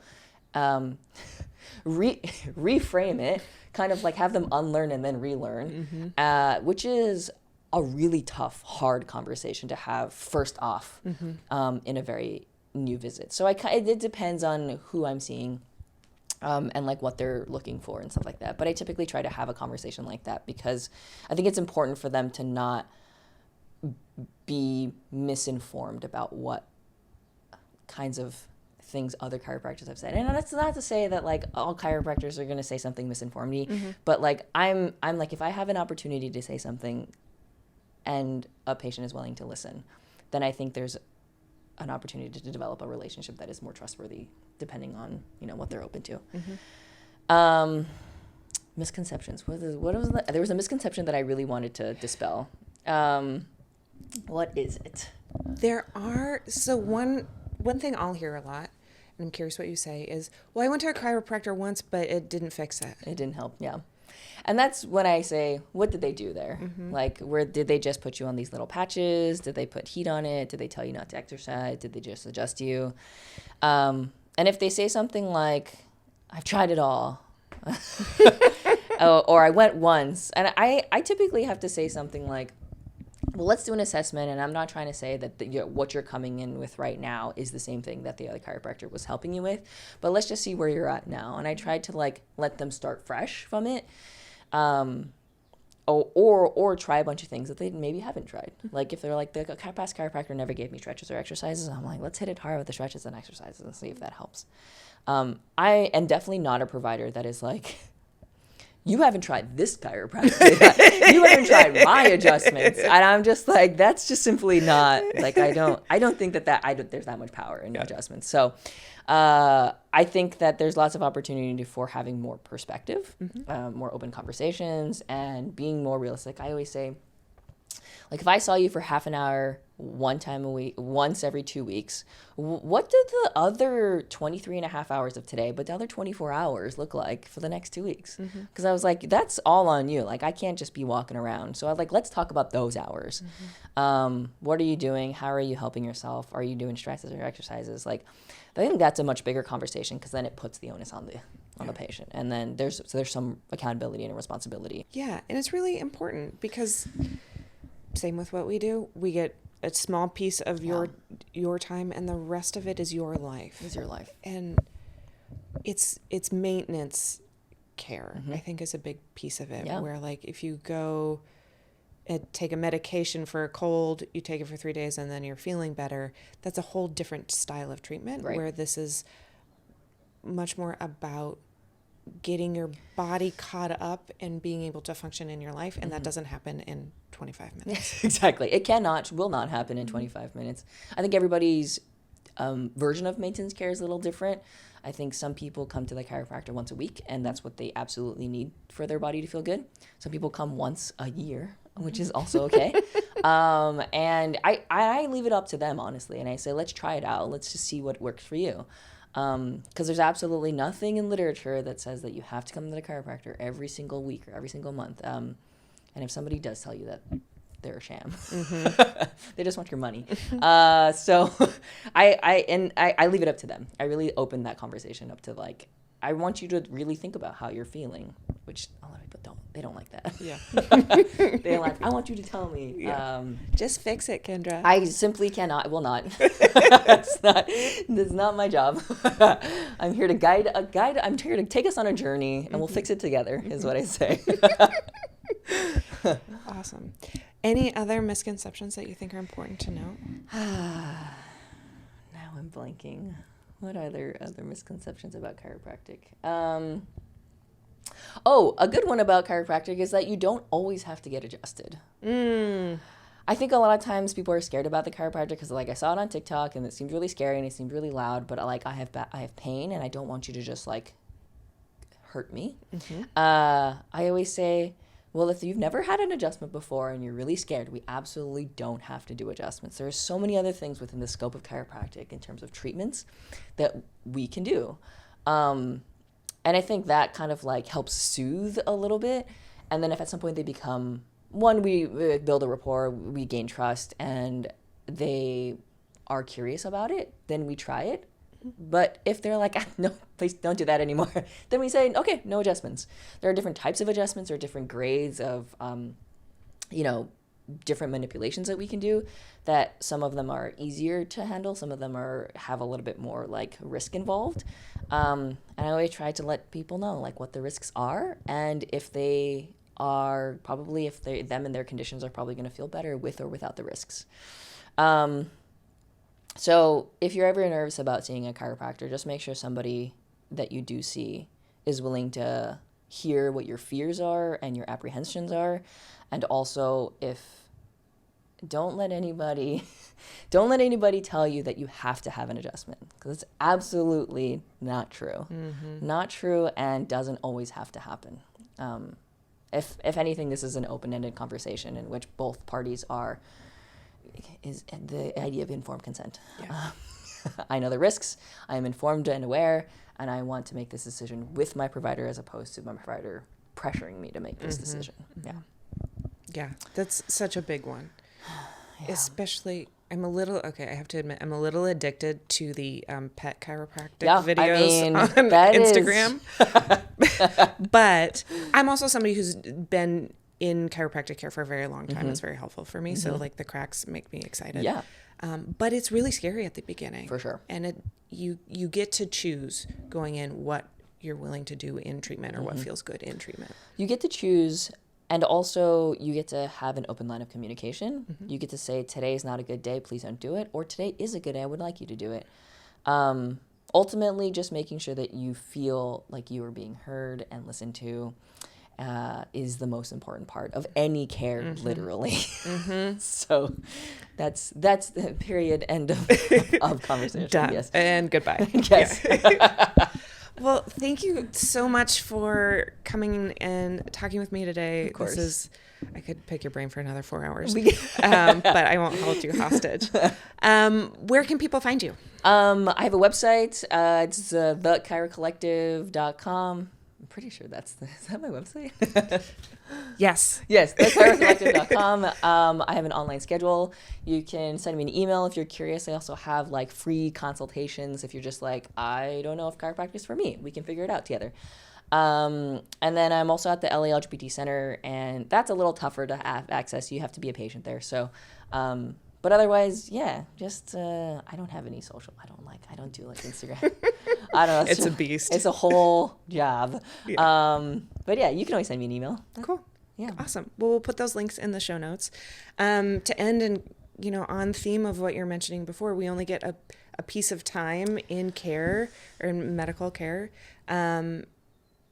reframe it, kind of like have them unlearn and then relearn, which is a really tough, hard conversation to have first off in a very new visit. So it depends on who I'm seeing and like what they're looking for and stuff like that. But I typically try to have a conversation like that because I think it's important for them to not be misinformed about what kinds of things other chiropractors have said. And that's not to say that like all chiropractors are going to say something misinformed me, but like I'm like, if I have an opportunity to say something and a patient is willing to listen, then I think there's an opportunity to develop a relationship that is more trustworthy depending on, what they're open to. Misconceptions. There was a misconception that I really wanted to dispel. What is it? There are, so one thing I'll hear a lot, and I'm curious what you say, is, well, I went to a chiropractor once, but it didn't fix it. It didn't help, yeah. And that's when I say, what did they do there? Like, did they just put you on these little patches? Did they put heat on it? Did they tell you not to exercise? Did they just adjust you? And if they say something like, I've tried it all, or I went once, and I typically have to say something like, well, let's do an assessment, and I'm not trying to say that what you're coming in with right now is the same thing that the other chiropractor was helping you with, but let's just see where you're at now. And I tried to like let them start fresh from it, or try a bunch of things that they maybe haven't tried. Like if they're like, the past chiropractor never gave me stretches or exercises, I'm like, let's hit it hard with the stretches and exercises and see if that helps. I am definitely not a provider that is like, you haven't tried this chiropractor. You haven't tried my adjustments. And I'm just like, that's just simply not, like, I don't think there's that much power in adjustments. So I think that there's lots of opportunity for having more perspective, more open conversations, and being more realistic. I always say, like, if I saw you for half an hour, one time a week, once every 2 weeks, what did the other 23 and a half hours of today, but the other 24 hours look like for the next 2 weeks? Because I was like, that's all on you. Like, I can't just be walking around. So I was like, let's talk about those hours. What are you doing? How are you helping yourself? Are you doing stretches or exercises? Like, I think that's a much bigger conversation because then it puts the onus on the patient. And then there's some accountability and responsibility. Yeah, and it's really important because same with what we do. We get a small piece of your time, and the rest of it is your life. Is your life. And it's maintenance care, I think, is a big piece of it. Yeah. Where like if you go take a medication for a cold, you take it for 3 days and then you're feeling better. That's a whole different style of treatment, Right. where this is much more about getting your body caught up and being able to function in your life. And that doesn't happen in 25 minutes. Exactly. It will not happen in 25 minutes. I think everybody's version of maintenance care is a little different. I think some people come to the chiropractor once a week, and that's what they absolutely need for their body to feel good. Some people come once a year, which is also okay. And I leave it up to them, honestly. And I say, let's try it out. Let's just see what works for you. Because there's absolutely nothing in literature that says that you have to come to the chiropractor every single week or every single month. And if somebody does tell you that, they're a sham. They just want your money. So I leave it up to them. I really open that conversation up to, like, I want you to really think about how you're feeling, which a lot of people don't. They don't like that. Yeah. They're like, I want you to tell me. Yeah. Just fix it, Kindra. I simply cannot, will not. That's not my job. I'm here to guide. I'm here to take us on a journey, and we'll fix it together, is what I say. Awesome. Any other misconceptions that you think are important to know? Now I'm blanking. What are there other misconceptions about chiropractic? A good one about chiropractic is that you don't always have to get adjusted. I think a lot of times people are scared about the chiropractor because, like, I saw it on TikTok and it seemed really scary and it seemed really loud, but like I have pain and I don't want you to just like hurt me. I always say, well, if you've never had an adjustment before and you're really scared, we absolutely don't have to do adjustments. There's so many other things within the scope of chiropractic in terms of treatments that we can do. And I think that kind of like helps soothe a little bit. And then if at some point they become, we build a rapport, we gain trust, and they are curious about it, then we try it. But if they're like, no, please don't do that anymore, then we say, okay, no adjustments. There are different types of adjustments. There are different grades of, different manipulations that we can do, that some of them are easier to handle. Some of them have a little bit more like risk involved. And I always try to let people know like what the risks are, and if them and their conditions are probably going to feel better with or without the risks. So if you're ever nervous about seeing a chiropractor, just make sure somebody that you do see is willing to hear what your fears are and your apprehensions are. And also, don't let anybody tell you that you have to have an adjustment, because it's absolutely not true. Not true, and doesn't always have to happen. If anything, this is an open-ended conversation in which both parties is the idea of informed consent. Yeah. I know the risks, I am informed and aware, and I want to make this decision with my provider as opposed to my provider pressuring me to make this decision. Yeah, that's such a big one. Yeah. Especially, I have to admit, I'm a little addicted to the pet chiropractic videos on Instagram. But I'm also somebody who's been in chiropractic care for a very long time. It's very helpful for me. So like the cracks make me excited. Yeah. But it's really scary at the beginning. For sure. And you get to choose going in what you're willing to do in treatment or what feels good in treatment. You get to choose, and also you get to have an open line of communication. You get to say, today is not a good day, please don't do it. Or today is a good day, I would like you to do it. Ultimately, just making sure that you feel like you are being heard and listened to is the most important part of any care, literally. So that's the period, end of conversation. Done. Yes. And goodbye. Yes. Well, thank you so much for coming and talking with me today. Of course. I could pick your brain for another 4 hours, but I won't hold you hostage. Where can people find you? I have a website. It's thechirocollective.com. I'm pretty sure is that my website? Yes. Yes, thechirocollective.com. I have an online schedule. You can send me an email if you're curious. I also have like free consultations if you're just like, I don't know if chiropractic is for me. We can figure it out together. And then I'm also at the LA LGBT Center, and that's a little tougher to have access. You have to be a patient there. So, but otherwise, yeah, just, I don't have any social. I don't do like Instagram. I don't know. It's a beast. It's a whole job. Yeah. But yeah, you can always send me an email. Cool. Yeah. Awesome. Well, we'll put those links in the show notes. To end and, on theme of what you're mentioning before, we only get a piece of time in care or in medical care. And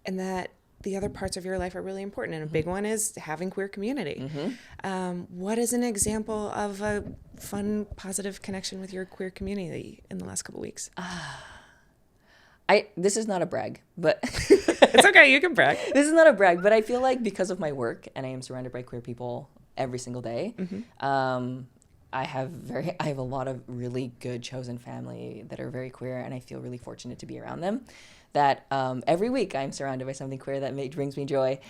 that the other parts of your life are really important. And a big one is having queer community. What is an example of a fun, positive connection with your queer community in the last couple of weeks? This is not a brag, but it's okay. You can brag. This is not a brag, but I feel like because of my work and I am surrounded by queer people every single day, I have a lot of really good chosen family that are very queer, and I feel really fortunate to be around them. That every week I'm surrounded by something queer that brings me joy.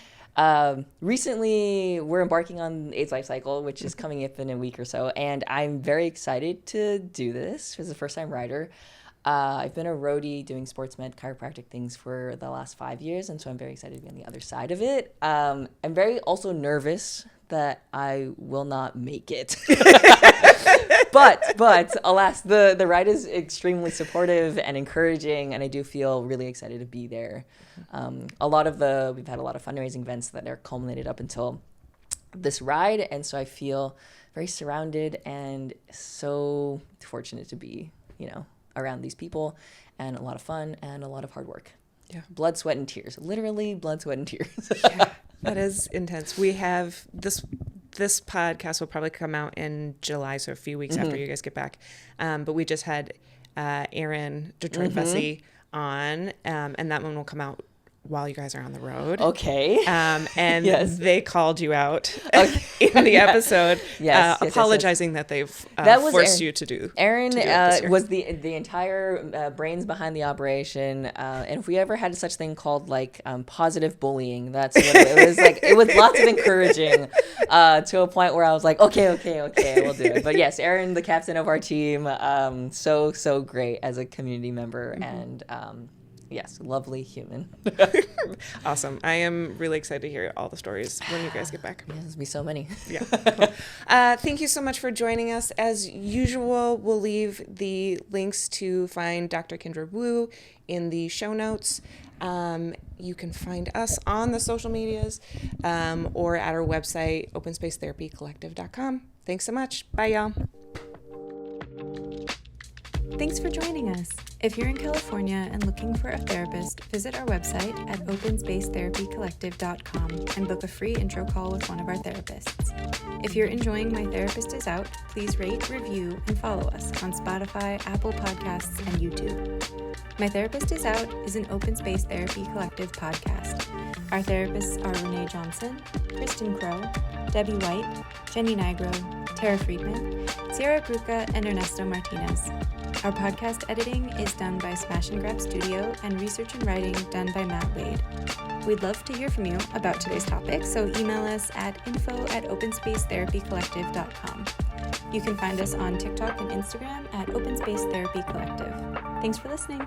Recently, we're embarking on AIDS Life Cycle, which is coming up in a week or so, and I'm very excited to do this as a first-time rider. I've been a roadie doing sports med chiropractic things for the last 5 years, and so I'm very excited to be on the other side of it. I'm very also nervous that I will not make it. But alas, the ride is extremely supportive and encouraging, and I do feel really excited to be there. We've had a lot of fundraising events that are culminated up until this ride, and so I feel very surrounded and so fortunate to be, around these people, and a lot of fun and a lot of hard work. Yeah. Blood, sweat, and tears. Literally blood, sweat, and tears. Yeah, that is intense. We have this podcast will probably come out in July, so a few weeks after you guys get back. But we just had Aaron, Detroit Vesey on, and that one will come out while you guys are on the road. Okay. And yes. they called you out in the episode, apologizing that they've forced you to do. Aaron was the entire brains behind the operation. And if we ever had such thing called positive bullying, that's what it was like. It was lots of encouraging to a point where I was like, okay, we'll do it. But yes, Aaron, the captain of our team, so great as a community member and yes, lovely human. Awesome. I am really excited to hear all the stories when you guys get back. Yeah, there'll be so many. Yeah. Thank you so much for joining us. As usual, we'll leave the links to find Dr. Kindra Woo in the show notes. You can find us on the social medias or at our website, openspacetherapycollective.com. Thanks so much. Bye, y'all. Thanks for joining us. If you're in California and looking for a therapist, visit our website at openspacetherapycollective.com and book a free intro call with one of our therapists. If you're enjoying My Therapist Is Out, please rate, review, and follow us on Spotify, Apple Podcasts, and YouTube. My Therapist Is Out is an Open Space Therapy Collective podcast. Our therapists are Renae Johnson, Kristen Crow, Debbie White, Jenny Nigro, Tara Friedman, Sierra Bruca, and Ernesto Martinez. Our podcast editing is done by Smash and Grab Studio and research and writing done by Matt Wade. We'd love to hear from you about today's topic, so email us at info@openspacetherapycollective.com. You can find us on TikTok and Instagram at Open Space Therapy Collective. Thanks for listening.